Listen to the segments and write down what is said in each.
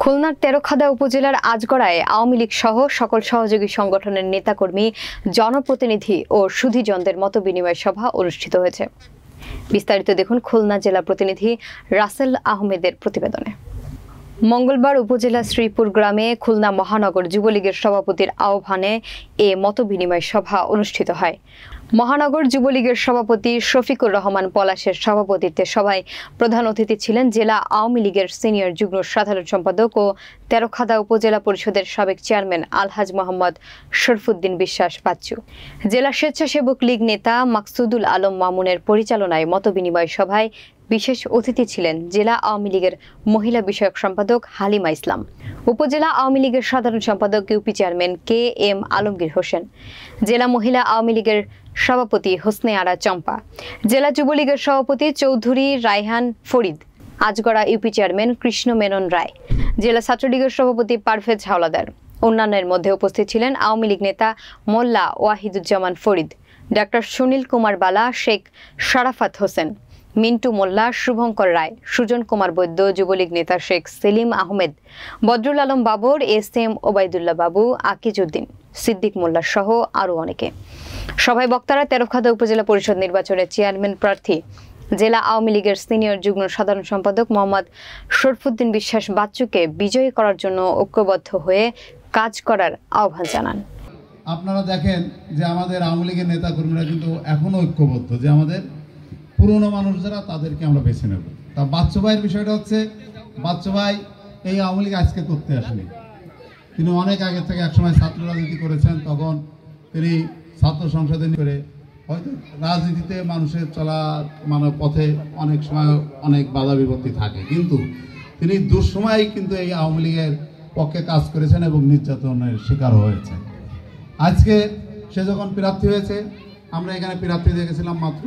খুলনার তেরখাদা উপজেলার আজগড়ায় আওয়ামী লীগ সহ সকল সহযোগী সংগঠনের নেতাকর্মী, জনপ্রতিনিধি ও সুধীজনদের মতবিনিময় সভা অনুষ্ঠিত হয়েছে। বিস্তারিত দেখুন খুলনা জেলা প্রতিনিধি রাসেল আহমেদের প্রতিবেদনে। মঙ্গলবার উপজেলা শ্রীপুর গ্রামে খুলনা মহানগর যুবলীগের সভাপতির আহ্বানে এ মতবিনিময় সভা অনুষ্ঠিত হয়। মহানগর যুবলীগের সভাপতি শফিকুর রহমান পলাশের সভাপতিত্বে সভায় প্রধান অতিথি ছিলেন জেলা আওয়ামী লীগের সিনিয়র যুগ্ম সাধারণ সম্পাদক ও তেরখাদা উপজেলা পরিষদের সাবেক চেয়ারম্যান আলহাজ মোহাম্মদ শরফুদ্দিন বিশ্বাস বাচ্চু। জেলা স্বেচ্ছাসেবক লীগ নেতা মাকসুদুল আলম মামুনের পরিচালনায় মতবিনিময় সভায় বিশেষ অতিথি ছিলেন জেলা আওয়ামী লীগের মহিলা বিষয়ক সম্পাদক হালিমা ইসলাম, উপজেলা আওয়ামী লীগের সাধারণ সম্পাদক UP chairman K M Alamgir Hossain, জেলা মহিলা আওয়ামী লীগের সভাপতি হোসনে আরা চম্পা, জেলা যুবলীগের সভাপতি চৌধুরী রায়হান ফরিদ, আজগড়া ইউপি চেয়ারম্যান কৃষ্ণ মেনন রায়, জেলা ছাত্রলীগের সভাপতি পারভেজ হাওলাদার। অন্যান্যের মধ্যে উপস্থিত ছিলেন আওয়ামী লীগ নেতা মোল্লা ওয়াহিদুজ্জামান ফরিদ, ডাক্তার সুনীল কুমার বালা, শেখ শারাফাত হোসেন, মিন্টু মোল্লা, শুভঙ্কর রায়, সুজন কুমার বৈদ্য, যুবলীগ নেতা শেখ সেলিম আহমেদ, বদরুল আলম বাবর, এস এম ওবায়দুল্লাহ বাবু, আকিজউদ্দিন, সিদ্দিক মোল্লা সহ আরও অনেকে। সভায় বক্তারা তেরখাদা উপজেলা পরিষদ নির্বাচনের চেয়ারম্যান প্রার্থী জেলা আওয়ামী লীগের সিনিয়র যুগ্ম সাধারণ সম্পাদক মোহাম্মদ শরফুদ্দিন বিশ্বাস বাচ্চুকে বিজয়ী করার জন্য ঐক্যবদ্ধ হয়ে কাজ করার আহ্বান জানান। আপনারা দেখেন যে আমাদের আওয়ামী লীগের নেতাকর্মীরা কিন্তু এখনো ঐক্যবদ্ধ যে আমাদের পুরনো মানুষ যারা তাদেরকে আমরা বেছে নেব। তা বাচ্চু ভাইয়ের বিষয়টা হচ্ছে, বাচ্চু ভাই এই আওয়ামী লীগ আজকে করতে আসেনি। তিনি অনেক আগে থেকে একসময় ছাত্র রাজনীতি করেছেন, তখন তিনি ছাত্র সংসদে করে হয়তো রাজনীতিতে মানুষের চলার পথে অনেক সময় অনেক বাধা বিপত্তি থাকে, কিন্তু তিনি দুঃসময় কিন্তু এই আওয়ামী লীগের পক্ষে কাজ করেছেন এবং নির্যাতনের শিকার হয়েছে। আজকে সে যখন প্রার্থী হয়েছে, আমরা এখানে প্রার্থী দেখেছিলাম মাত্র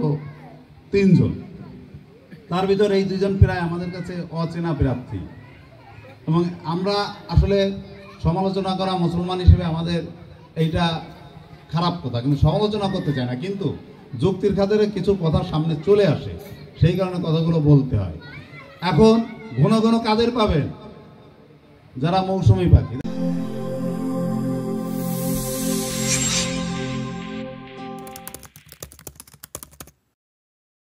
3 জন, তার ভিতর এই 2 জন প্রায় আমাদের কাছে অচেনা প্রার্থী। এবং আমরা আসলে সমালোচনা করা মুসলমান হিসেবে আমাদের এইটা খারাপ কথা, কিন্তু সমালোচনা করতে চায় না, কিন্তু যুক্তির খাতিরে কিছু কথা সামনে চলে আসে, সেই কারণে কথাগুলো বলতে হয়। এখন ঘন ঘন কাদের পাবেন? যারা মৌসুমী পাখি।